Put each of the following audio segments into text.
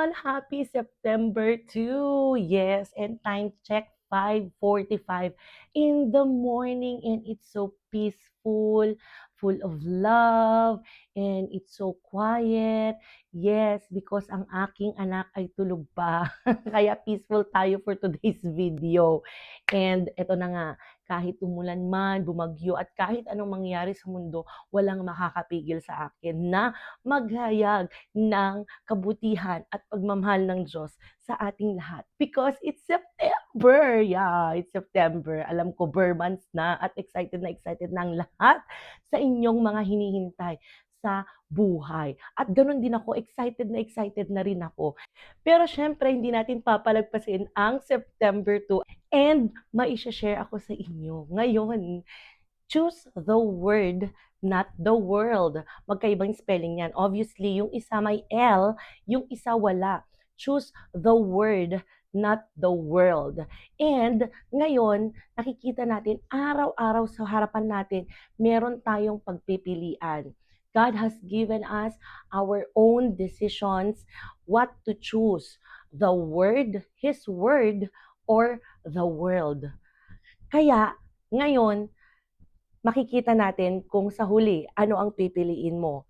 all, happy September 2. Yes, and time check 5:45 in the morning, and it's so peaceful, full of love, and it's so quiet. Yes, because ang aking anak ay tulog pa. Kaya peaceful tayo for today's video. And eto na nga, kahit umulan man, bumagyo, at kahit anong mangyari sa mundo, walang makakapigil sa akin na maghayag ng kabutihan at pagmamahal ng Diyos sa ating lahat. Because it's September! Yeah, it's September. Alam ko, Burr months na excited na ang lahat sa inyong mga hinihintay sa buhay. At ganun din ako, excited na rin ako. Pero syempre, hindi natin papalagpasin ang September 2 and maisha-share ako sa inyo. Ngayon, choose the word, not the world. Magkaibang spelling yan. Obviously, yung isa may L, yung isa wala. Choose the word, not the world. And ngayon, nakikita natin, araw-araw sa harapan natin, meron tayong pagpipilian. God has given us our own decisions, what to choose. The word, His word, or the world. Kaya, ngayon, makikita natin kung sa huli, ano ang pipiliin mo.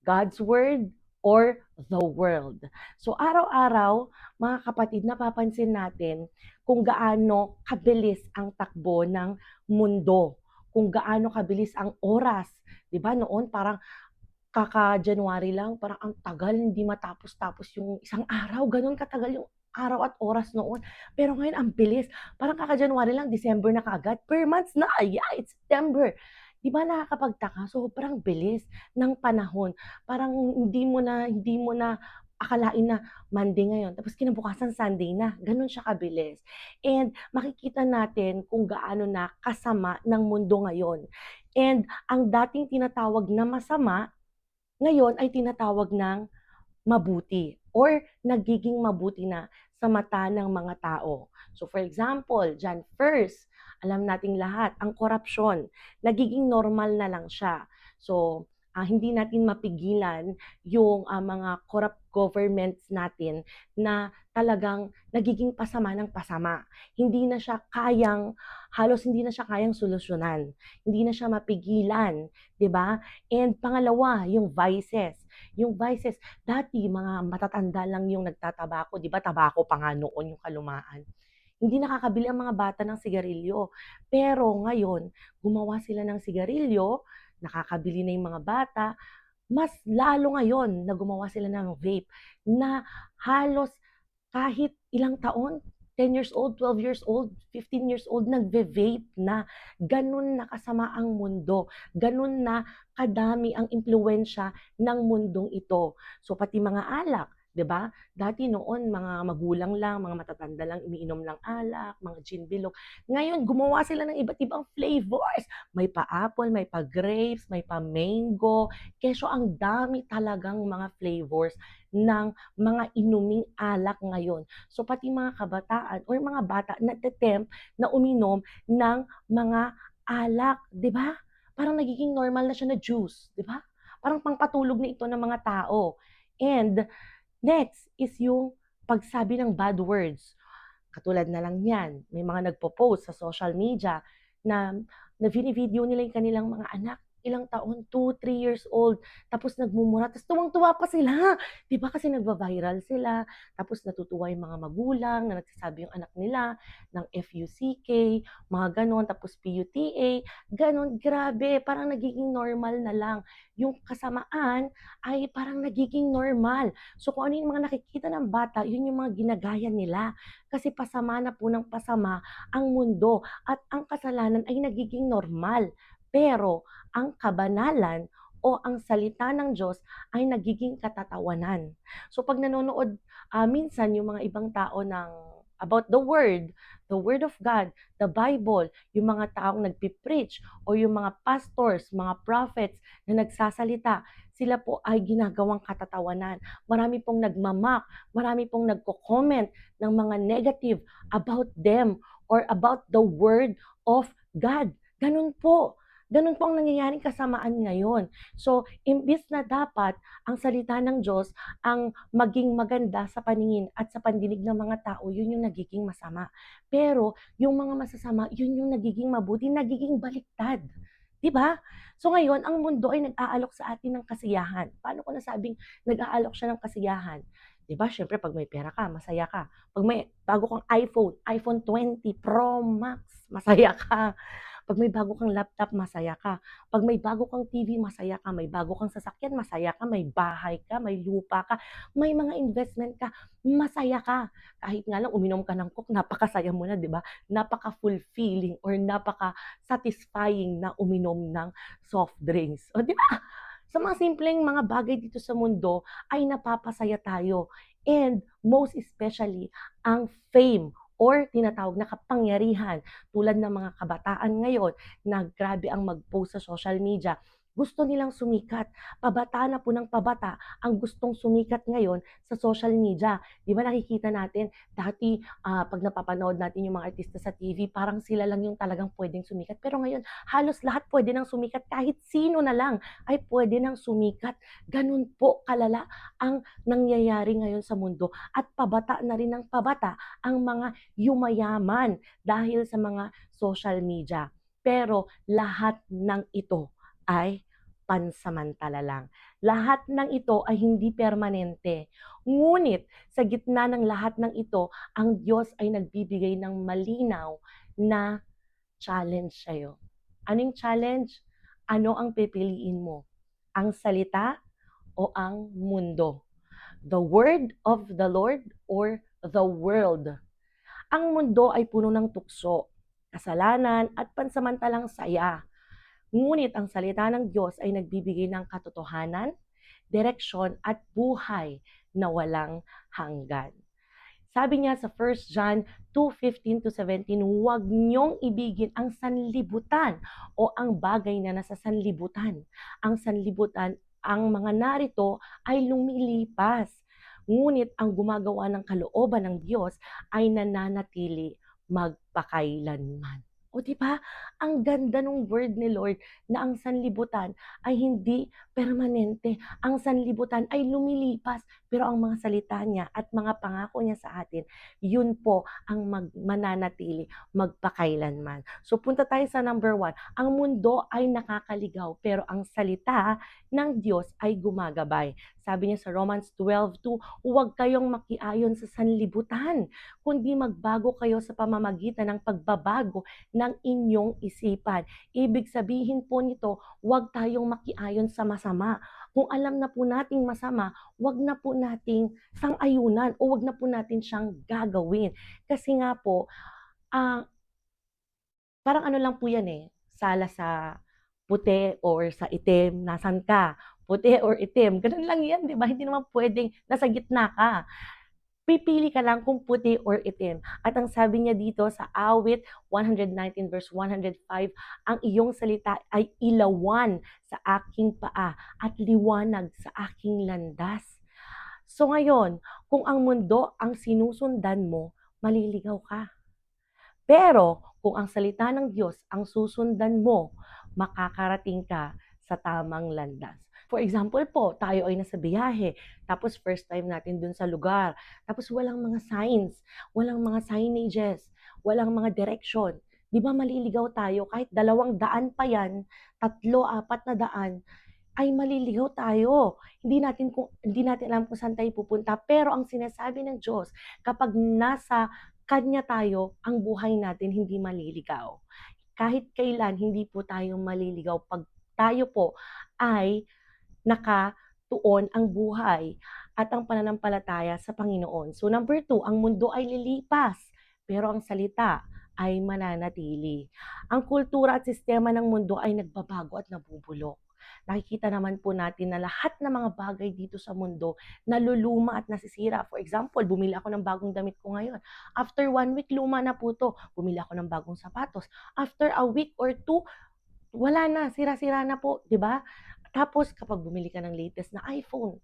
God's word or the world. So araw-araw, mga kapatid, napapansin natin kung gaano kabilis ang takbo ng mundo. Kung gaano kabilis ang oras. 'Di ba noon parang kaka-January lang, parang ang tagal, hindi matapos-tapos yung isang araw. Ganun katagal yung araw at oras noon. Pero ngayon, ang bilis. Parang kaka-January lang, December na kaagad. Per months na, yeah, it's September. Di ba nakakapagtaka? Sobrang bilis ng panahon. Parang hindi mo na akalain na Monday ngayon. Tapos kinabukasan Sunday na. Ganun siya kabilis. And makikita natin kung gaano na kasama ng mundo ngayon. And ang dating tinatawag na masama, ngayon ay tinatawag ng mabuti or nagiging mabuti na sa mata ng mga tao. So for example, dyan first, alam nating lahat, ang korupsyon, nagiging normal na lang siya. So hindi natin mapigilan yung mga corrupt governments natin na talagang nagiging pasama ng pasama. Halos hindi na siya kayang solusyonan. Hindi na siya mapigilan, 'di ba? And pangalawa, yung vices. Yung vices, dati mga matatanda lang yung nagtatabako, 'di ba? Tabako pa nga noon yung kalumaan. Hindi nakakabili ang mga bata ng sigarilyo. Pero ngayon, gumawa sila ng sigarilyo, nakakabili na yung mga bata, mas lalo ngayon na gumawa sila ng vape na halos kahit ilang taon, 10 years old, 12 years old, 15 years old, nagve-vape na. Ganun na kasama ang mundo. Ganun na kadami ang impluwensya ng mundong ito. So pati mga alak, 'di ba? Dati noon mga magulang lang, mga matatanda lang umiinom ng alak, mga gin bilog. Ngayon gumawa sila ng iba't ibang flavors. May pa-apple, may pa-grapes, may pa-mango. Kesyo ang dami talagang mga flavors ng mga inuming alak ngayon. So pati mga kabataan or mga bata nate-tempt na uminom ng mga alak, 'di ba? Parang nagiging normal na siya na juice, 'di ba? Parang pangpatulog na ito ng mga tao. And next is yung pagsabi ng bad words. Katulad na lang yan, may mga nagpo-post sa social media na video nila yung kanilang mga anak, ilang taon, 2, 3 years old, tapos nagmumura, tapos tuwang-tuwa pa sila. Di ba kasi nagva-viral sila, tapos natutuwa yung mga magulang na nagsasabi yung anak nila ng FUCK, mga ganon, tapos PUTA, ganon, grabe, parang nagiging normal na lang. Yung kasamaan ay parang nagiging normal. So kung ano yung mga nakikita ng bata, yun yung mga ginagaya nila. Kasi pasama na po ng pasama ang mundo at ang kasalanan ay nagiging normal. Pero ang kabanalan o ang salita ng Diyos ay nagiging katatawanan. So pag nanonood minsan yung mga ibang tao ng about the Word of God, the Bible, yung mga taong nagpipreach o yung mga pastors, mga prophets na nagsasalita, sila po ay ginagawang katatawanan. Marami pong nagmamak, marami pong nagko-comment ng mga negative about them or about the Word of God. Ganun po. Ganun po ang nangyayaring kasamaan ngayon. So, imbis na dapat ang salita ng Diyos ang maging maganda sa paningin at sa pandinig ng mga tao, yun yung nagiging masama. Pero yung mga masasama, yun yung nagiging mabuti, nagiging baliktad. 'Di ba? So ngayon, ang mundo ay nag-aalok sa atin ng kasiyahan. Paano ko nasabing nag-aalok siya ng kasiyahan? 'Di ba, syempre pag may pera ka, masaya ka. Pag may bago kang iPhone 20 Pro Max, masaya ka. Pag may bago kang laptop, masaya ka. Pag may bago kang TV, masaya ka. May bago kang sasakyan, masaya ka. May bahay ka, may lupa ka, may mga investment ka, masaya ka. Kahit nga lang uminom ka ng Coke, napakasaya mo na, 'di ba? Napaka-fulfilling or napaka-satisfying na uminom ng soft drinks. O 'di ba? Sa mga simpleng mga bagay dito sa mundo ay napapasaya tayo. And most especially, ang fame or tinatawag na kapangyarihan tulad ng mga kabataan ngayon na grabe ang mag-post sa social media. Gusto nilang sumikat. Pabata na po ng pabata ang gustong sumikat ngayon sa social media. Di ba nakikita natin, dati pag napapanood natin yung mga artista sa TV, parang sila lang yung talagang pwedeng sumikat. Pero ngayon, halos lahat pwede nang sumikat. Kahit sino na lang ay pwede nang sumikat. Ganun po kalala ang nangyayari ngayon sa mundo. At pabata na rin ng pabata ang mga yumayaman dahil sa mga social media. Pero lahat ng ito ay pansamantala lang. Lahat ng ito ay hindi permanente. Ngunit sa gitna ng lahat ng ito, ang Diyos ay nagbibigay ng malinaw na challenge sa'yo. Anong challenge? Ano ang pipiliin mo? Ang salita o ang mundo? The word of the Lord or the world? Ang mundo ay puno ng tukso, kasalanan at pansamantalang saya. Ngunit ang salita ng Diyos ay nagbibigay ng katotohanan, direksyon at buhay na walang hanggan. Sabi niya sa 1 John 2:15-17, huwag niyong ibigin ang sanlibutan o ang bagay na nasa sanlibutan. Ang sanlibutan, ang mga narito ay lumilipas. Ngunit ang gumagawa ng kalooban ng Diyos ay nananatili magpakailanman. O di ba? Ang ganda ng word ni Lord na ang sanlibutan ay hindi permanente. Ang sanlibutan ay lumilipas. Pero ang mga salita niya at mga pangako niya sa atin, yun po ang mananatili magpakailanman. So punta tayo sa number 1. Ang mundo ay nakakaligaw pero ang salita ng Diyos ay gumagabay. Sabi niya sa Romans 12:2, huwag kayong makiayon sa sanlibutan, kundi magbago kayo sa pamamagitan ng pagbabago ng inyong isipan. Ibig sabihin po nito, huwag tayong makiayon sa masama. Kung alam na po nating masama, huwag na po nating sang-ayunan o huwag na po natin siyang gagawin. Kasi nga po, ah, parang ano lang po yan eh, sala sa puti or sa itim, nasan ka? Puti or itim, ganun lang yan, di ba? Hindi naman pwedeng nasa gitna ka. Pipili ka lang kung puti or itim. At ang sabi niya dito sa Awit 119 verse 105, ang iyong salita ay ilawan sa aking paa at liwanag sa aking landas. So ngayon, kung ang mundo ang sinusundan mo, maliligaw ka. Pero kung ang salita ng Diyos ang susundan mo, makakarating ka sa tamang landas. For example po, tayo ay nasa biyahe, tapos first time natin dun sa lugar, tapos walang mga signs, walang mga signages, walang mga direction. Di ba maliligaw tayo kahit 200 pa yan, 3, 4 na daan, ay maliligaw tayo. Hindi natin alam kung saan tayo pupunta, pero ang sinasabi ng Diyos, kapag nasa Kanya tayo, ang buhay natin hindi maliligaw. Kahit kailan, hindi po tayo maliligaw pag tayo po ay nakatuon ang buhay at ang pananampalataya sa Panginoon. So number 2, ang mundo ay lilipas, pero ang salita ay mananatili. Ang kultura at sistema ng mundo ay nagbabago at nabubulok. Nakikita naman po natin na lahat ng mga bagay dito sa mundo naluluma at nasisira. For example, bumili ako ng bagong damit ko ngayon. After 1 week, luma na po to. Bumili ako ng bagong sapatos. After a week or 2, wala na, sira-sira na po, 'di ba? Tapos kapag bumili ka ng latest na iPhone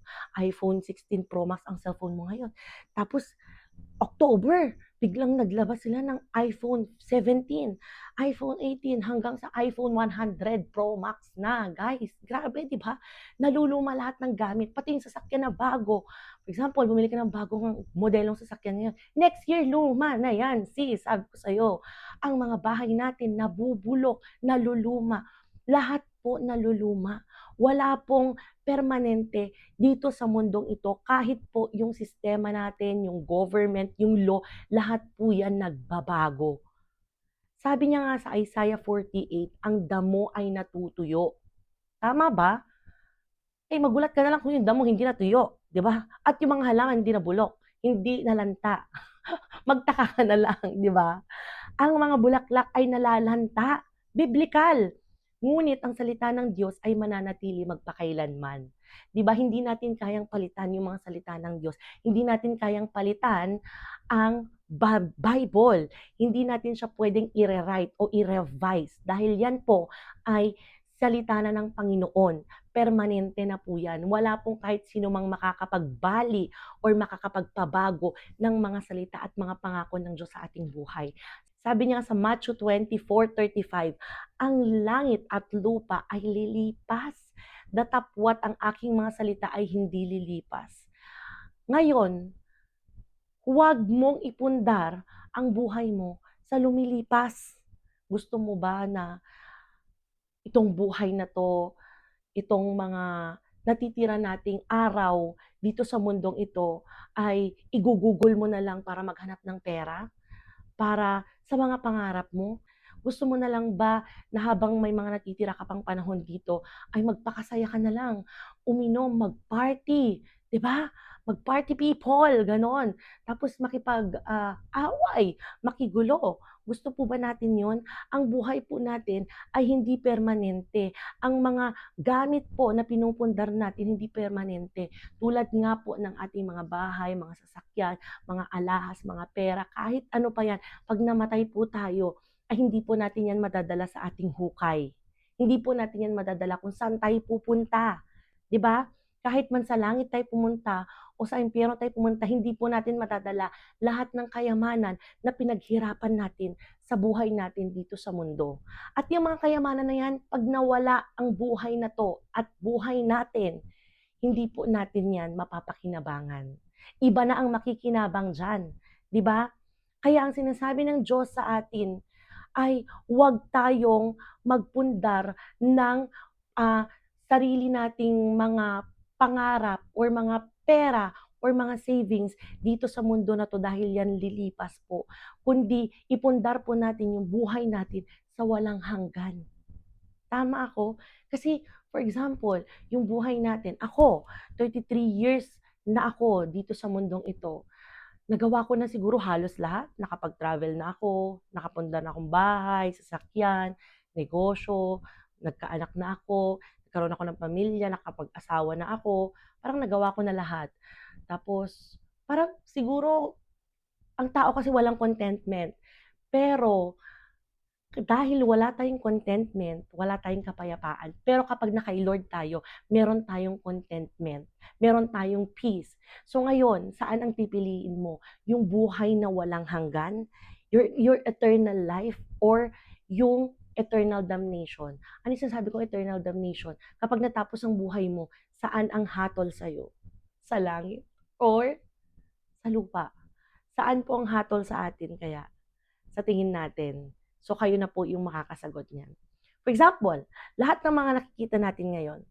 16 Pro Max ang cellphone mo ngayon. Tapos October, biglang naglabas sila ng iPhone 17, iPhone 18 hanggang sa iPhone 100 Pro Max na, guys. Grabe, 'di ba? Naluluma lahat ng gamit, pati yung sasakyan na bago. For example, bumili ka ng bagong modelong sasakyan ngayon. Next year, luma na yan, sis. Sabi ko sa'yo, ang mga bahay natin nabubulok, naluluma. Lahat po naluluma. Wala pong permanente dito sa mundong ito. Kahit po yung sistema natin, yung government, yung law, lahat po yan nagbabago. Sabi niya nga sa Isaiah 48, ang damo ay natutuyo. Tama ba? Eh, magulat ka na lang kung yung damo hindi natuyo, di ba? At yung mga halaman hindi nabulok, hindi nalanta. Magtaka ka na lang, di ba? Ang mga bulaklak ay nalalanta. Biblikal. Ngunit ang salita ng Diyos ay mananatili magpakailanman. Di ba? Hindi natin kayang palitan yung mga salita ng Diyos. Hindi natin kayang palitan ang Bible. Hindi natin siya pwedeng i-rewrite o i-revise dahil yan po ay salita na ng Panginoon. Permanente na po yan. Wala pong kahit sino mang makakapagbali or makakapagpabago ng mga salita at mga pangako ng Diyos sa ating buhay. Sabi niya sa Matthew 24:35, ang langit at lupa ay lilipas. Datapwat ang aking mga salita ay hindi lilipas. Ngayon, huwag mong ipundar ang buhay mo sa lumilipas. Gusto mo ba na itong buhay na to, itong mga natitira nating araw dito sa mundong ito ay igugugol mo na lang para maghanap ng pera? Para sa mga pangarap mo? Gusto mo na lang ba na habang may mga natitira ka pang panahon dito ay magpakasaya ka na lang, uminom, mag-party, 'di ba? Mag-party people, ganon. Tapos away, makigulo. Gusto po ba natin yon? Ang buhay po natin ay hindi permanente. Ang mga gamit po na pinupundar natin hindi permanente. Tulad nga po ng ating mga bahay, mga sasakyan, mga alahas, mga pera, kahit ano pa yan, pag namatay po tayo, ay hindi po natin yan madadala sa ating hukay. Hindi po natin yan madadala kung saan tayo pupunta. 'Di ba? Kahit man sa langit tayo pumunta o sa impyerno tayo pumunta, hindi po natin madadala lahat ng kayamanan na pinaghirapan natin sa buhay natin dito sa mundo. At yung mga kayamanan na yan, pag nawala ang buhay na to at buhay natin, hindi po natin yan mapapakinabangan. Iba na ang makikinabang dyan. 'Di ba? Kaya ang sinasabi ng Diyos sa atin ay huwag tayong magpundar ng ah, sarili nating mga pangarap or mga pera or mga savings dito sa mundo na to dahil yan lilipas po. Kundi ipundar po natin yung buhay natin sa walang hanggan. Tama ako? Kasi for example, yung buhay natin, ako, 33 years na ako dito sa mundong ito. Nagawa ko na siguro halos lahat. Nakapag-travel na ako, nakapundar na akong bahay, sasakyan, negosyo, nagkaanak na ako, nagkaroon ako ng pamilya, nakapag-asawa na ako. Parang nagawa ko na lahat. Tapos, parang siguro, ang tao kasi walang contentment. Pero, dahil wala tayong contentment, wala tayong kapayapaan. Pero kapag naka-Lord tayo, meron tayong contentment, meron tayong peace. So ngayon, saan ang pipiliin mo? Yung buhay na walang hanggan, your eternal life, or yung eternal damnation? Ano yung sinasabi ko eternal damnation? Kapag natapos ang buhay mo, saan ang hatol sa'yo? Sa langit or sa lupa? Saan po ang hatol sa atin kaya? Sa tingin natin. So kayo na po yung makakasagot niyan. For example, lahat ng mga nakikita natin ngayon,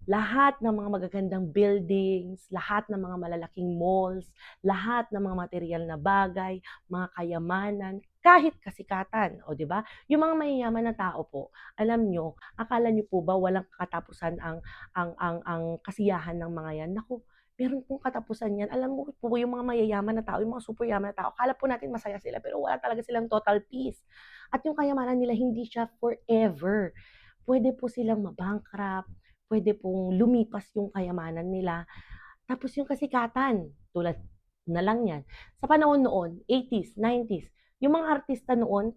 lahat ng mga magagandang buildings, lahat ng mga malalaking malls, lahat ng mga material na bagay, mga kayamanan, kahit kasikatan, o 'di ba? Yung mga mayayaman na tao po, alam nyo, akala nyo po ba walang katapusan ang kasiyahan ng mga yan? Naku, meron pong katapusan yan. Alam mo po yung mga mayayaman na tao, yung mga super yaman na tao, akala po natin masaya sila pero wala talaga silang total peace. At yung kayamanan nila hindi siya forever. Pwede po silang mabankrupt, pwede pong lumipas yung kayamanan nila. Tapos yung kasikatan, tulad na lang yan. Sa panahon noon, 80s, 90s, yung mga artista noon,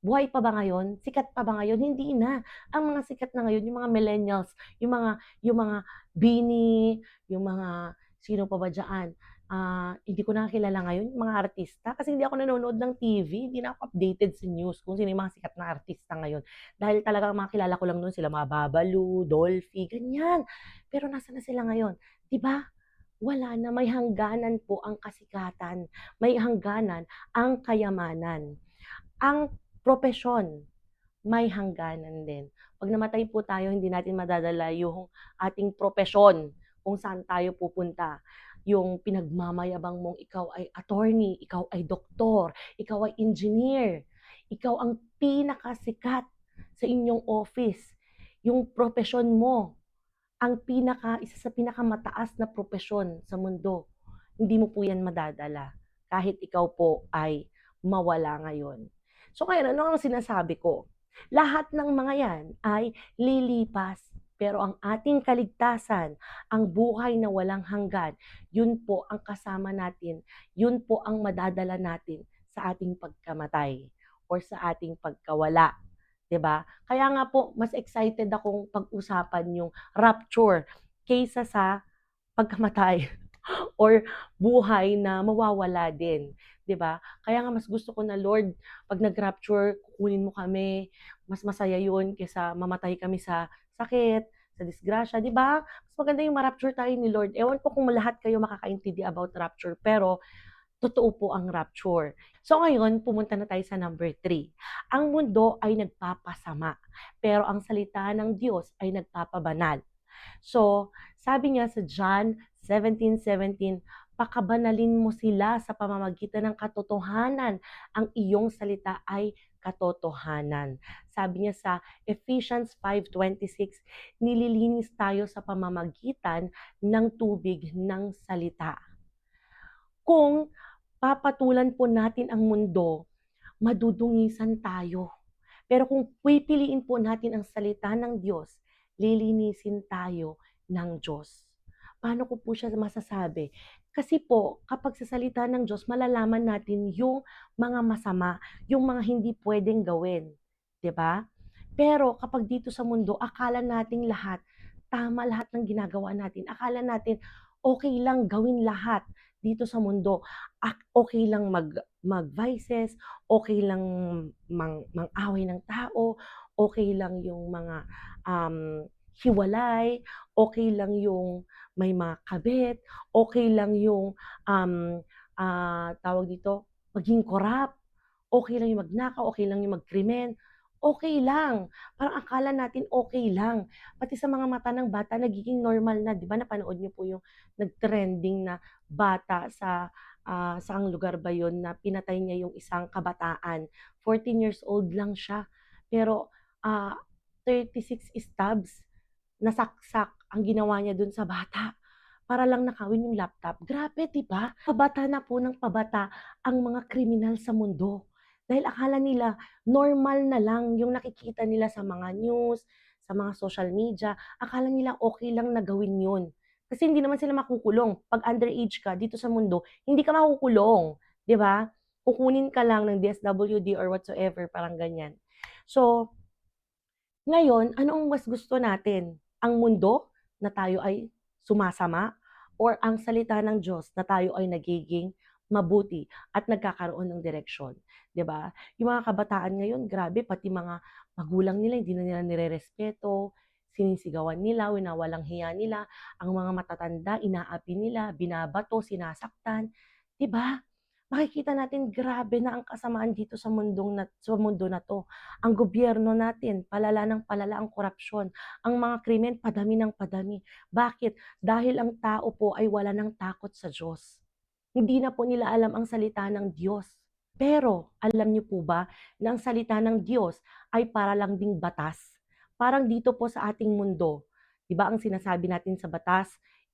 buhay pa ba ngayon? Sikat pa ba ngayon? Hindi na. Ang mga sikat na ngayon, yung mga millennials, yung mga Bini, yung mga sino pa ba dyan, Hindi ko na kilala ngayon yung mga artista kasi hindi ako nanonood ng TV, hindi na ako updated sa news kung sino yung mga sikat na artista ngayon. Dahil talagang mga kilala ko lang nun sila mga Babalu, Dolphy, ganyan. Pero nasaan na sila ngayon? 'Di ba? Wala na, may hangganan po ang kasikatan, may hangganan ang kayamanan. Ang propesyon, may hangganan din. 'Pag namatay po tayo, hindi natin madadala yung ating propesyon kung saan tayo pupunta. Yung pinagmamayabang mong ikaw ay attorney, ikaw ay doktor, ikaw ay engineer, ikaw ang pinakasikat sa inyong office. Yung propesyon mo, isa sa pinakamataas na propesyon sa mundo. Hindi mo po yan madadala kahit ikaw po ay mawala ngayon. So ngayon, ano ang sinasabi ko? Lahat ng mga yan ay lilipas. Pero ang ating kaligtasan, ang buhay na walang hanggan, yun po ang kasama natin, yun po ang madadala natin sa ating pagkamatay or sa ating pagkawala. 'Di ba? Kaya nga po mas excited akong pag-usapan yung rapture kaysa sa pagkamatay or buhay na mawawala din, 'di ba? Kaya nga mas gusto ko na, Lord, 'pag nag-rapture, kukunin mo kami, mas masaya 'yun kaysa mamatay kami sa sakit, sa disgrasya, 'di ba? Mas maganda yung ma-rapture tayo ni Lord. Ewan ko kung lahat kayo makakaintindi about rapture, pero totoo po ang rapture. So ngayon, pumunta na tayo sa number 3. Ang mundo ay nagpapasama, pero ang salita ng Diyos ay nagpapabanal. So, sabi niya sa John 17:17, pakabanalin mo sila sa pamamagitan ng katotohanan. Ang iyong salita ay katotohanan. Sabi niya sa Ephesians 5:26, nililinis tayo sa pamamagitan ng tubig ng salita. Kung papatulan po natin ang mundo, madudungisan tayo. Pero kung pipiliin po natin ang salita ng Diyos, lilinisin tayo ng Diyos. Paano ko po siya masasabi? Kasi po, kapag sa salita ng Diyos, malalaman natin yung mga masama, yung mga hindi pwedeng gawin. 'Di ba? Pero kapag dito sa mundo, akala nating lahat, tama lahat ng ginagawa natin. Akala natin, okay lang gawin lahat dito sa mundo. Okay lang mag-vices, okay lang mang-away ng tao, okay lang yung mga hiwalay, okay lang yung may mga kabit, okay lang yung tawag dito, maging korap, okay lang yung magnakaw, okay lang yung magkrimen, okay lang. Parang akala natin okay lang. Pati sa mga mata ng bata nagiging normal na, 'di ba napanood niyo po yung nag-trending na bata saang lugar ba yun na pinatay niya yung isang kabataan. 14 years old lang siya. Pero 36 stabs, nasaksak ang ginawa niya dun sa bata para lang nakawin yung laptop. Grabe, 'di ba? Pabata na po ng pabata ang mga kriminal sa mundo. Dahil akala nila normal na lang yung nakikita nila sa mga news, sa mga social media. Akala nila okay lang na gawin yun. Kasi hindi naman sila makukulong. Pag underage ka dito sa mundo, hindi ka makukulong. 'Di ba? Kukunin ka lang ng DSWD or whatsoever, parang ganyan. So, ngayon, ano ang mas gusto natin? Ang mundo na tayo ay sumasama or ang salita ng Diyos na tayo ay nagiging mabuti at nagkakaroon ng direksyon, 'di ba? Yung mga kabataan ngayon, grabe, pati mga magulang nila hindi na nila nirerespeto, sinisigawan nila, winawalang hiya nila, ang mga matatanda inaapi nila, binabato, sinasaktan, 'di ba? Makikita natin grabe na ang kasamaan dito sa mundo na 'to. Ang gobyerno natin, palala ng palala ang korapsyon. Ang mga krimen, padami ng padami. Bakit? Dahil ang tao po ay wala ng takot sa Diyos. Hindi na po nila alam ang salita ng Diyos. Pero, alam niyo po ba na ang salita ng Diyos ay para lang ding batas? Parang dito po sa ating mundo, di ba ang sinasabi natin sa batas,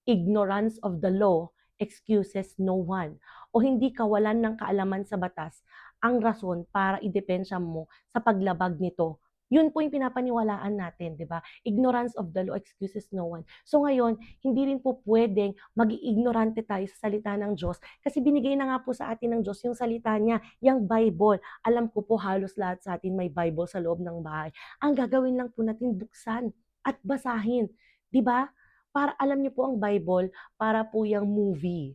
ignorance of the law excuses no one. O hindi kawalan ng kaalaman sa batas ang rason para idepensya mo sa paglabag nito. Yun po yung pinapaniwalaan natin, di ba? Ignorance of the law excuses no one. So ngayon, hindi rin po pwedeng mag-ignorante tayo sa salita ng Diyos kasi binigay na nga po sa atin ng Diyos yung salita niya, yung Bible. Alam ko po halos lahat sa atin may Bible sa loob ng bahay. Ang gagawin lang po natin buksan at basahin, 'di ba? Para alam niyo po ang Bible, para po yung movie.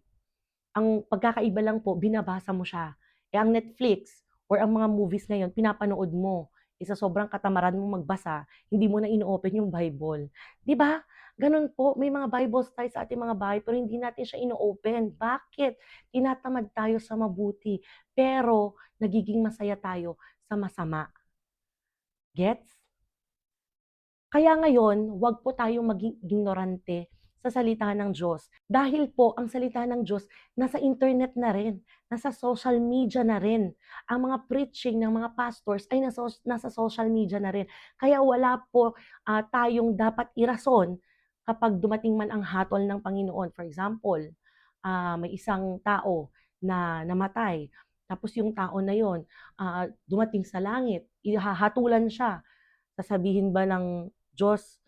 Ang pagkakaiba lang po, binabasa mo siya. Eh, ang Netflix or ang mga movies ngayon, pinapanood mo. Isa sobrang katamaran mo magbasa, hindi mo na ino-open yung Bible. 'Di ba? Ganun po, may mga Bibles tayo sa ating mga bahay pero hindi natin siya ino-open. Bakit? Tinatamad tayo sa mabuti, pero nagiging masaya tayo sa masama. Gets? Kaya ngayon, wag po tayong maging ignorante sa salita ng Diyos. Dahil po, ang salita ng Diyos nasa internet na rin, nasa social media na rin. Ang mga preaching ng mga pastors ay nasa social media na rin. Kaya wala po tayong dapat irason kapag dumating man ang hatol ng Panginoon. For example, may isang tao na namatay. Tapos yung tao na yon dumating sa langit, ihahatulan siya. Sasabihin ba ng Diyos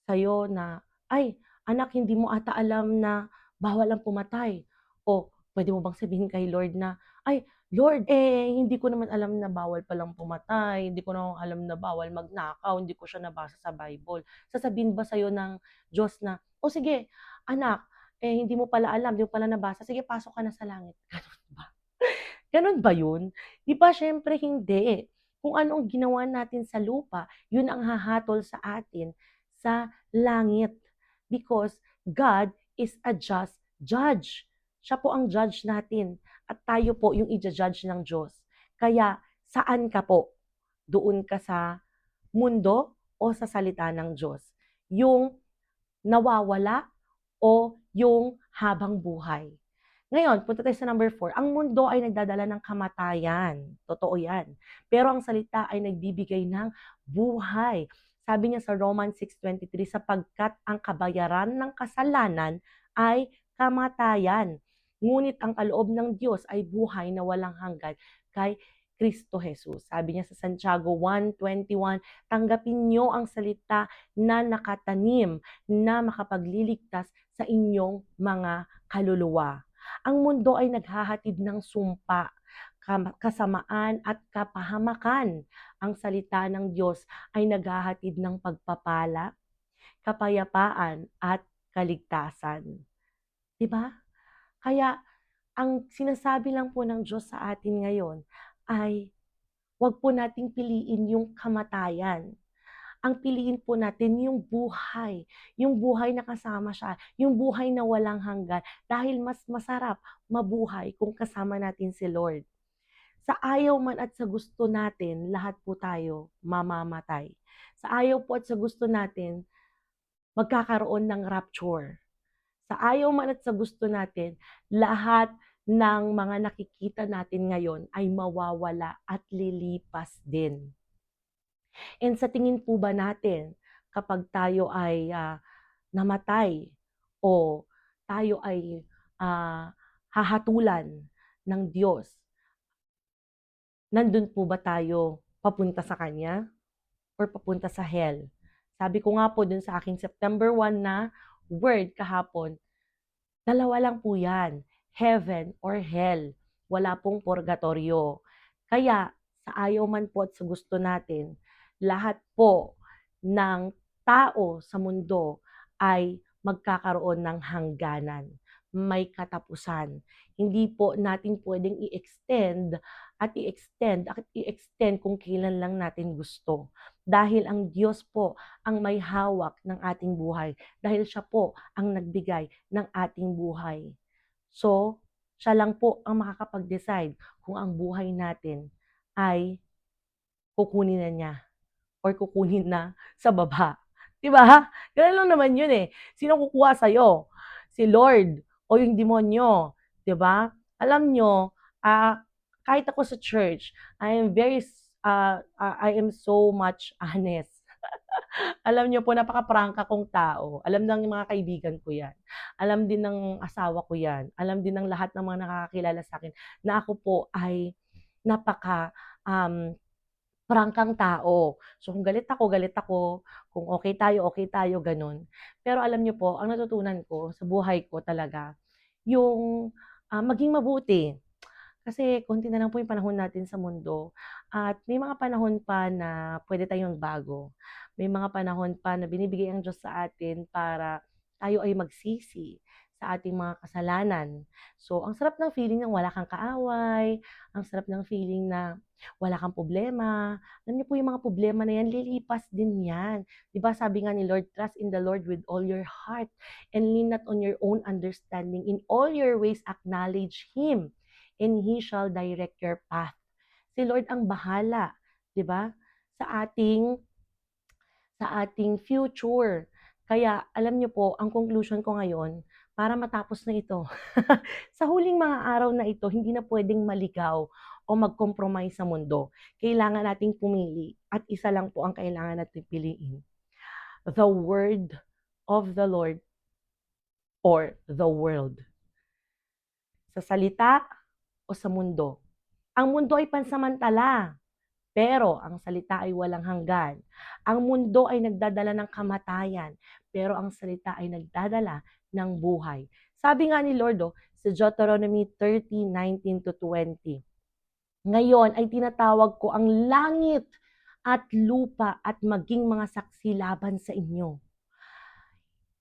sa'yo na, "Ay, anak, hindi mo ata alam na bawal ang pumatay." O puwede mo bang sabihin kay Lord na, "Ay, Lord, hindi ko naman alam na bawal palang pumatay, hindi ko naman alam na bawal magnakaw, hindi ko siya nabasa sa Bible." Sasabihin ba sa'yo ng Diyos na, "O sige, anak, hindi mo pala alam, hindi mo pala nabasa, sige pasok ka na sa langit." Gano'n ba? Gano'n ba 'yun? 'Di ba siyempre hindi. Kung ano ang ginawa natin sa lupa, 'yun ang hahatol sa atin sa langit. Because God is a just judge. Siya po ang judge natin at tayo po yung ija-judge ng Diyos. Kaya saan ka po? Doon ka sa mundo o sa salita ng Diyos? Yung nawawala o yung habang buhay? Ngayon, punta tayo sa number 4. Ang mundo ay nagdadala ng kamatayan. Totoo yan. Pero ang salita ay nagbibigay ng buhay. Sabi niya sa Romans 6:23, sapagkat ang kabayaran ng kasalanan ay kamatayan. Ngunit ang kaloob ng Diyos ay buhay na walang hanggan kay Kristo Jesus. Sabi niya sa Santiago 1:21, tanggapin niyo ang salita na nakatanim na makapagliligtas sa inyong mga kaluluwa. Ang mundo ay naghahatid ng sumpa, kasamaan at kapahamakan. Ang salita ng Diyos ay naghahatid ng pagpapala, kapayapaan at kaligtasan. 'Di ba? Kaya ang sinasabi lang po ng Diyos sa atin ngayon ay wag po nating piliin yung kamatayan. Ang piliin po natin yung buhay na kasama siya, yung buhay na walang hanggan dahil mas masarap mabuhay kung kasama natin si Lord. Sa ayaw man at sa gusto natin, lahat po tayo mamamatay. Sa ayaw po at sa gusto natin, magkakaroon ng rapture. Sa ayaw man at sa gusto natin, lahat ng mga nakikita natin ngayon ay mawawala at lilipas din. And sa tingin po ba natin, kapag tayo ay namatay o tayo ay hahatulan ng Diyos, nandun po ba tayo papunta sa Kanya or papunta sa hell? Sabi ko nga po dun sa aking September 1 na word kahapon, dalawa lang po yan, heaven or hell. Wala pong purgatorio. Kaya sa ayaw man po at sa gusto natin, lahat po ng tao sa mundo ay magkakaroon ng hangganan. May katapusan. Hindi po natin pwedeng i-extend kung kailan lang natin gusto. Dahil ang Diyos po ang may hawak ng ating buhay. Dahil siya po ang nagbigay ng ating buhay. So, siya lang po ang makakapag-decide kung ang buhay natin ay kukunin na niya or kukunin na sa baba. 'Di ba? Gano'n lang naman 'yun eh. Sino kukuha sa'yo? Si Lord o yung demonyo, 'di ba? Alam nyo, kahit ako sa church, I am so much honest. Alam niyo po, napaka-prangka kong tao. Alam ng mga kaibigan ko 'yan. Alam din ng asawa ko 'yan. Alam din ng lahat ng mga nakakakilala sa'kin na ako po ay napaka, prangkang tao. So kung galit ako, kung okay tayo, gano'n. Pero alam niyo po, ang natutunan ko sa buhay ko talaga, yung, maging mabuti. Kasi konti na lang po yung panahon natin sa mundo at may mga panahon pa na puwede tayong magbago. May mga panahon pa na binibigay ang Diyos sa atin para tayo ay magsisi. sa ating mga kasalanan. So, ang sarap ng feeling ng wala kang kaaway, ang sarap ng feeling na wala kang problema. Alam niyo po yung mga problema na yan, lilipas din yan. 'Di ba sabi nga ni Lord, trust in the Lord with all your heart and lean not on your own understanding. In all your ways acknowledge Him and He shall direct your path. Si Lord ang bahala, 'di ba? Sa ating future. Kaya alam niyo po, ang conclusion ko ngayon, para matapos na ito, sa huling mga araw na ito, hindi na pwedeng maligaw o mag-compromise sa mundo. Kailangan nating pumili at isa lang po ang kailangan nating piliin. The word of the Lord or the world. Sa salita o sa mundo. Ang mundo ay pansamantala. Pero ang salita ay walang hanggan. Ang mundo ay nagdadala ng kamatayan, pero ang salita ay nagdadala ng buhay. Sabi nga ni Lord sa Deuteronomy 30:19-20, ngayon ay tinatawag ko ang langit at lupa at maging mga saksi laban sa inyo.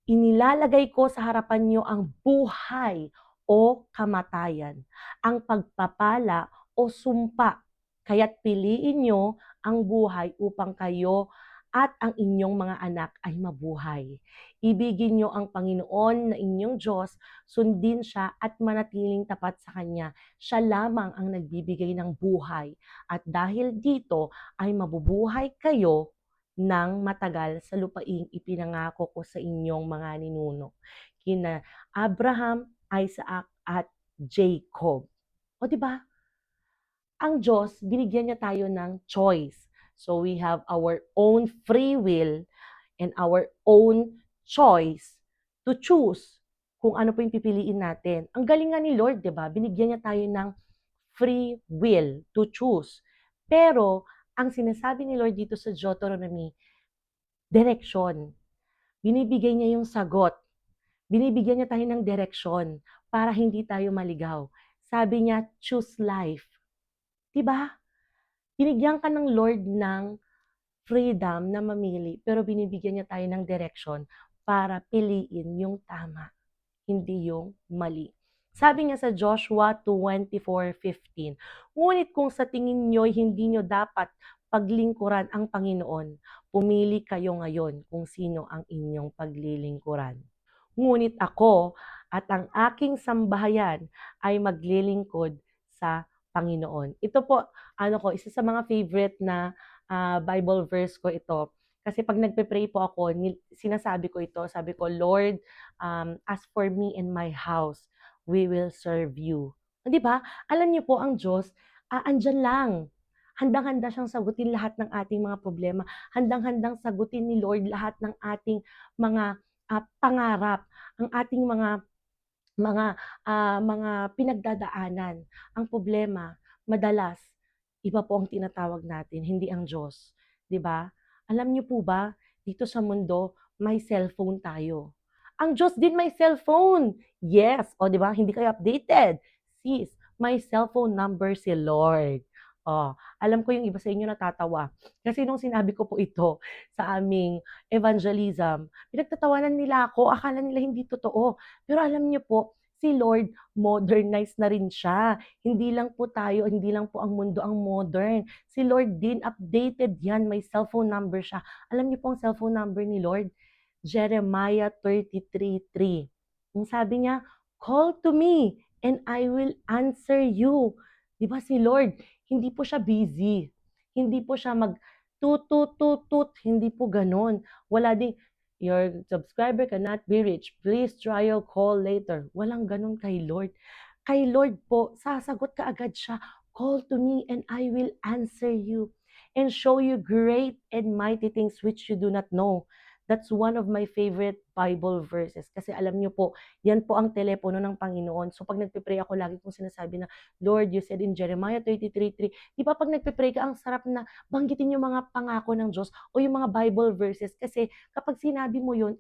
Inilalagay ko sa harapan niyo ang buhay o kamatayan, ang pagpapala o sumpa. Kaya't piliin niyo ang buhay upang kayo at ang inyong mga anak ay mabuhay. Ibigin niyo ang Panginoon na inyong Diyos, sundin siya at manatiling tapat sa Kanya. Siya lamang ang nagbibigay ng buhay. At dahil dito ay mabubuhay kayo ng matagal sa lupaing ipinangako ko sa inyong mga ninuno, kina Abraham, Isaac, at Jacob. O di ba? Ang Diyos, binigyan niya tayo ng choice. So we have our own free will and our own choice to choose kung ano po yung pipiliin natin. Ang galing nga ni Lord, di ba? Binigyan niya tayo ng free will to choose. Pero, ang sinasabi ni Lord dito sa Deuteronomy, direksyon. Binibigay niya yung sagot. Binibigyan niya tayo ng direksyon para hindi tayo maligaw. Sabi niya, choose life. Diba? Binigyan ka ng Lord ng freedom na mamili, pero binibigyan niya tayo ng direksyon para piliin yung tama, hindi yung mali. Sabi niya sa Joshua 24:15, ngunit kung sa tingin niyo hindi niyo dapat paglingkuran ang Panginoon, pumili kayo ngayon kung sino ang inyong paglilingkuran. Ngunit ako at ang aking sambahayan ay maglilingkod sa Panginoon. Ito po, isa sa mga favorite na Bible verse ko ito. Kasi pag nagpe-pray po ako, sinasabi ko ito, sabi ko, Lord, as for me and my house, we will serve you. Di ba? Alam niyo po, ang Diyos, andyan lang. Handang-handa siyang sagutin lahat ng ating mga problema. Handang-handang sagutin ni Lord lahat ng ating mga pangarap, ang ating mga pinagdadaanan. Ang problema, madalas, iba po ang tinatawag natin, hindi ang Diyos. 'Di ba? Alam niyo po ba, dito sa mundo, may cellphone tayo. Ang Diyos din may cellphone. Yes, o 'di ba? Hindi kayo updated. Sis, may cellphone number si Lord. Oh, alam ko yung iba sa inyo natatawa. Kasi nung sinabi ko po ito sa aming evangelism, pinagtatawanan nila ako, akala nila hindi totoo. Pero alam niyo po, si Lord, modernized na rin siya. Hindi lang po tayo, hindi lang po ang mundo ang modern. Si Lord din, updated yan. May cellphone number siya. Alam niyo po ang cellphone number ni Lord? Jeremiah 33:3. Yung sabi niya, call to me and I will answer you. Di ba si Lord, hindi po siya busy. Hindi po siya tut, hindi po ganon. Wala ding, your subscriber cannot be reached. Please try your call later. Walang ganon kay Lord. Kay Lord po, sasagot ka agad siya. Call to me and I will answer you and show you great and mighty things which you do not know. That's one of my favorite Bible verses. Kasi alam niyo po, yan po ang telepono ng Panginoon. So pag nagpe-pray ako, lagi kong sinasabi na, Lord, you said in Jeremiah 33:3, di ba pag nagpe-pray ka, ang sarap na banggitin yung mga pangako ng Diyos o yung mga Bible verses. Kasi kapag sinabi mo yun,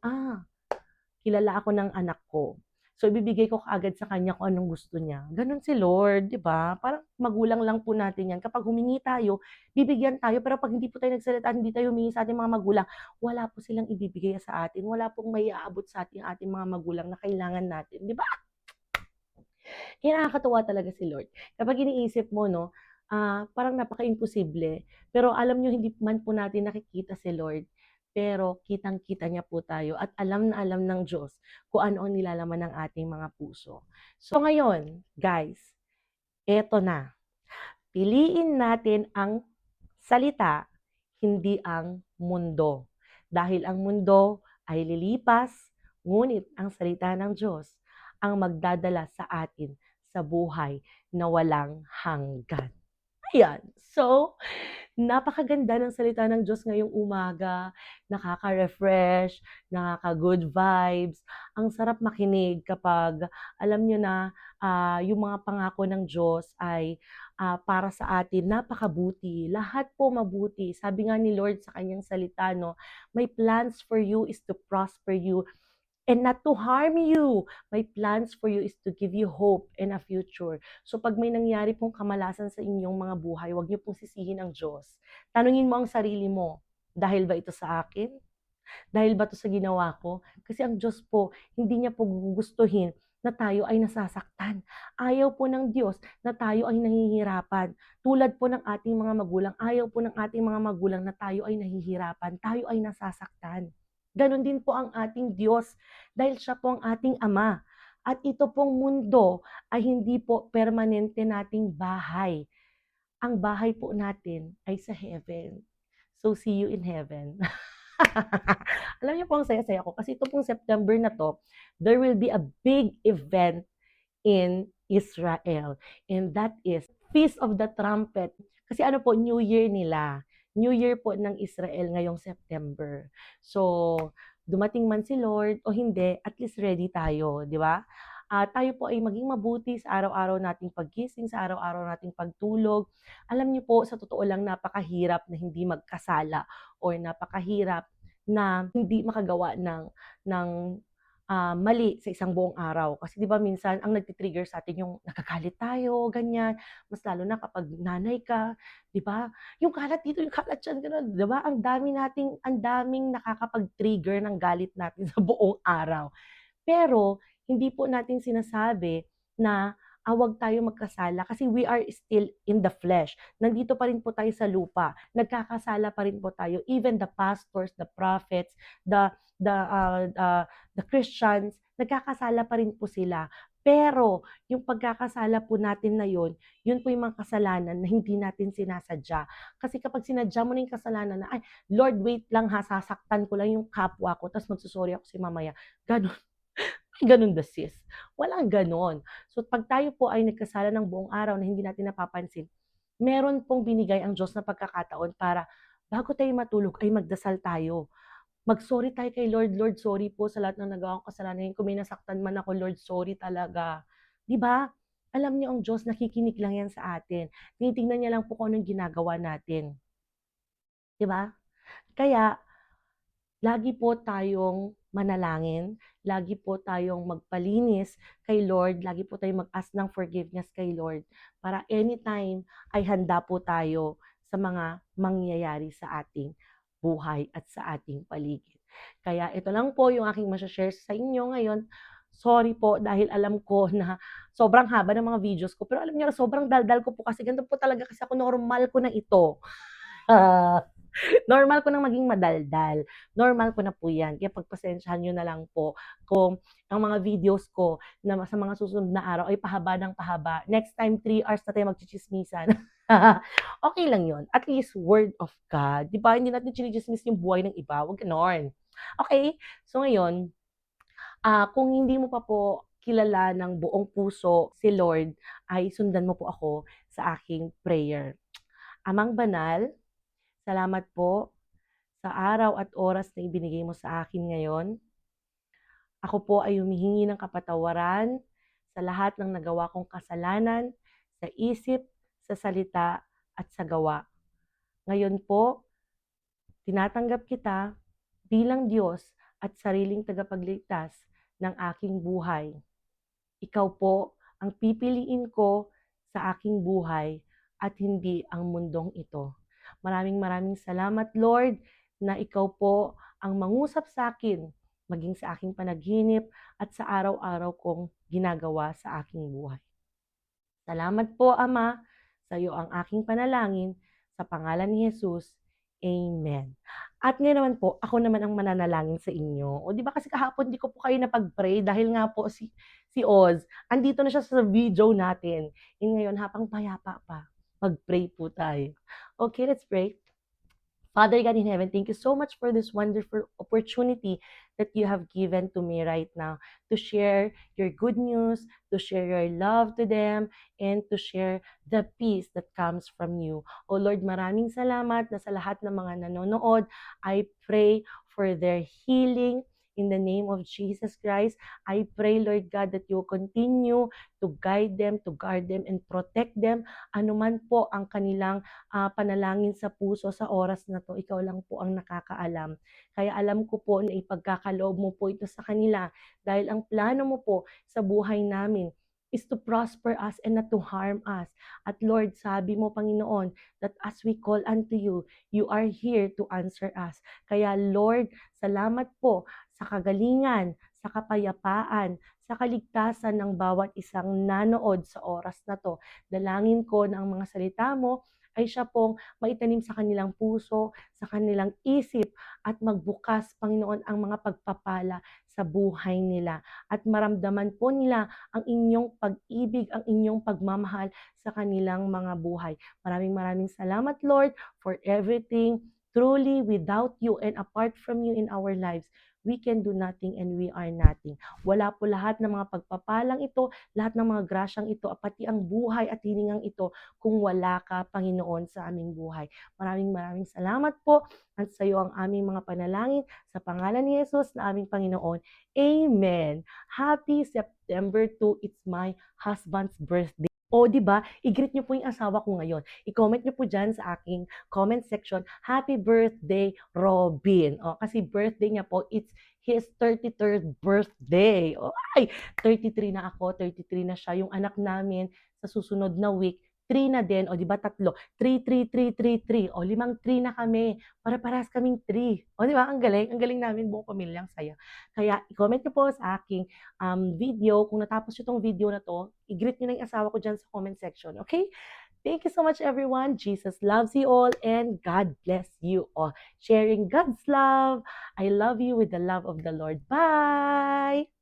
kilala ako ng anak ko. So, ibibigay ko kaagad sa kanya kung anong gusto niya. Gano'n si Lord, 'di ba? Parang magulang lang po natin 'yan. Kapag humingi tayo, bibigyan tayo. Pero 'pag hindi po tayo nagsalita, hindi tayo humingi sa ating mga magulang, wala po silang ibibigay sa atin. Wala pong maiaabot sa ating mga magulang na kailangan natin, 'di ba? Kaya nakakatuwa talaga si Lord. Kapag iniisip mo 'no, parang napaka-imposible, pero alam niyo hindi man po natin nakikita si Lord, pero kitang-kita niya po tayo at alam na alam ng Diyos kung ano ang nilalaman ng ating mga puso. So ngayon, guys, eto na. Piliin natin ang salita, hindi ang mundo. Dahil ang mundo ay lilipas, ngunit ang salita ng Diyos ang magdadala sa atin sa buhay na walang hanggan. Ayan. So, napakaganda ng salita ng Diyos ngayong umaga, nakaka-refresh, nakaka-good vibes. Ang sarap makinig kapag alam nyo na yung mga pangako ng Diyos ay para sa atin, napakabuti. Lahat po mabuti. Sabi nga ni Lord sa kanyang salita, no, my plans for you is to prosper you and not to harm you. My plans for you is to give you hope and a future. So pag may nangyari pong kamalasan sa inyong mga buhay, huwag niyo pong sisihin ang Diyos. Tanungin mo ang sarili mo, dahil ba ito sa akin? Dahil ba ito sa ginawa ko? Kasi ang Diyos po, hindi niya po gugustuhin na tayo ay nasasaktan. Ayaw po ng Diyos na tayo ay nahihirapan. Tulad po ng ating mga magulang, ayaw po ng ating mga magulang na tayo ay nahihirapan, tayo ay nasasaktan. Ganon din po ang ating Diyos dahil siya po ang ating Ama. At ito pong mundo ay hindi po permanente nating bahay. Ang bahay po natin ay sa heaven. So see you in heaven. Alam niyo po ang saya-saya ko kasi ito pong September na 'to, there will be a big event in Israel, and that is Feast of the Trumpet. Kasi ano po, New Year nila. New Year po ng Israel ngayong September. So, dumating man si Lord o hindi, at least ready tayo, di ba? Tayo po ay maging mabuti sa araw-araw nating paggising, sa araw-araw nating pagtulog. Alam niyo po, sa totoo lang, napakahirap na hindi magkasala or napakahirap na hindi makagawa ng mali sa isang buong araw. Kasi 'di ba minsan ang nagti-trigger sa atin yung nagagalit tayo, ganyan. Mas lalo na kapag nanay ka, 'di ba? Yung kalat dito, yung kalat diyan, gano'n, 'di ba? Ang daming nakakapag-trigger ng galit natin sa buong araw. Pero hindi po natin sinasabi na huwag tayo magkasala kasi we are still in the flesh. Nandito pa rin po tayo sa lupa. Nagkakasala pa rin po tayo. Even the pastors, the prophets, the Christians, nagkakasala pa rin po sila. Pero yung pagkakasala po natin na yun po yung mga kasalanan na hindi natin sinasadya. Kasi kapag sinadya mo na yung kasalanan na, ay, Lord, wait lang ha, sasaktan ko lang yung kapwa ko, tapos magsusorry ako si mamaya. Ganon. Ganun ba sis? Walang ganon. So pag tayo po ay nagkasala ng buong araw na hindi natin napapansin, meron pong binigay ang Diyos na pagkakataon para bago tayo matulog ay magdasal tayo. Mag-sorry tayo kay Lord. Lord, sorry po sa lahat ng nagawa kong kasalanan. Kung may nasaktan man ako, Lord, sorry talaga. Di ba? Alam niyo ang Diyos, nakikinig lang yan sa atin. Tinitingnan niya lang po kung anong ginagawa natin. Di ba? Kaya, lagi po tayong manalangin, lagi po tayong magpalinis kay Lord, lagi po tayong mag-ask ng forgiveness kay Lord para anytime ay handa po tayo sa mga mangyayari sa ating buhay at sa ating paligid. Kaya ito lang po yung aking share sa inyo ngayon. Sorry po dahil alam ko na sobrang haba ng mga videos ko, pero alam niyo sobrang daldal ko po kasi ganito po talaga kasi ako, normal ko na ito. Normal ko nang maging madaldal. Normal ko na po yan. Kaya pagpasensyahan nyo na lang po kung ang mga videos ko na sa mga susunod na araw ay pahaba ng pahaba. Next time, 3 hours na tayo magchichismisan. Okay lang yon. At least, word of God. Di ba? Hindi natin chinichismis yung buhay ng iba. Huwag ganon. Okay? So ngayon, kung hindi mo pa po kilala ng buong puso si Lord, ay sundan mo po ako sa aking prayer. Amang banal, salamat po sa araw at oras na ibinigay mo sa akin ngayon. Ako po ay humihingi ng kapatawaran sa lahat ng nagawa kong kasalanan, sa isip, sa salita, at sa gawa. Ngayon po, tinatanggap kita bilang Diyos at sariling tagapagligtas ng aking buhay. Ikaw po ang pipiliin ko sa aking buhay at hindi ang mundong ito. Maraming maraming salamat, Lord, na ikaw po ang mangusap sa akin, maging sa aking panaginip at sa araw-araw kong ginagawa sa aking buhay. Salamat po, Ama, sa iyo ang aking panalangin sa pangalan ni Jesus. Amen. At ngayon naman po, ako naman ang mananalangin sa inyo. O di ba kasi kahapon di ko po kayo napag-pray dahil nga po si Oz, andito na siya sa video natin. And ngayon, habang payapa pa, mag-pray po tayo. Okay, let's pray. Father God in heaven, thank you so much for this wonderful opportunity that you have given to me right now to share your good news, to share your love to them, and to share the peace that comes from you. Oh Lord, maraming salamat na sa lahat ng mga nanonood. I pray for their healing in the name of Jesus Christ. I pray, Lord God, that you continue to guide them, to guard them, and protect them. Anuman po ang kanilang panalangin sa puso sa oras na to, ikaw lang po ang nakakaalam. Kaya alam ko po na ipagkakaloob mo po ito sa kanila dahil ang plano mo po sa buhay namin is to prosper us and not to harm us. At Lord, sabi mo, Panginoon, that as we call unto you, you are here to answer us. Kaya Lord, salamat po sa kagalingan, sa kapayapaan, sa kaligtasan ng bawat isang nanood sa oras na to. Dalangin ko na ang mga salita mo ay siya pong maitanim sa kanilang puso, sa kanilang isip, at magbukas, Panginoon, ang mga pagpapala sa buhay nila. At maramdaman po nila ang inyong pag-ibig, ang inyong pagmamahal sa kanilang mga buhay. Maraming maraming salamat, Lord, for everything. Truly, without you and apart from you in our lives, we can do nothing and we are nothing. Wala po lahat ng mga pagpapalang ito, lahat ng mga grasyang ito, pati ang buhay at hiningang ito kung wala ka, Panginoon, sa aming buhay. Maraming maraming salamat po at sa iyo ang aming mga panalangin sa pangalan ni Jesus na aming Panginoon. Amen. Happy September 2. It's my husband's birthday. O, di ba? I-greet niyo po yung asawa ko ngayon. I-comment niyo po dyan sa aking comment section, Happy Birthday, Robin. O, kasi birthday niya po, it's his 33rd birthday. O, ay, 33 na ako, 33 na siya. Yung anak namin sa susunod na week, 3 na din, o di ba tatlo? 3, 3, 3, 3, 3. O, 5 3 na kami. Para-parehas kaming 3. O, di ba? Ang galing namin buong pamilyang saya. Kaya, i-comment niyo po sa aking video. Kung natapos nyo tong video na to, i-greet nyo na yung asawa ko dyan sa comment section. Okay? Thank you so much, everyone. Jesus loves you all and God bless you all. Sharing God's love. I love you with the love of the Lord. Bye!